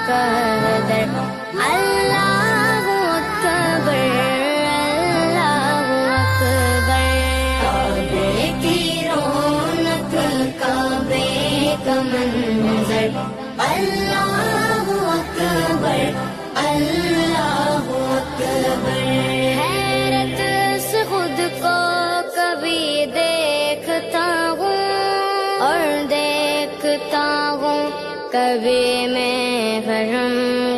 قدر اللہ اکبر اللہ اکبر کعبے کی رونق کعبے کا منظر اللہ اکبر اللہ اکبر حیرت سے خود کو کبھی دیکھتا ہوں اور دیکھتا ہوں کبھی میں بھرم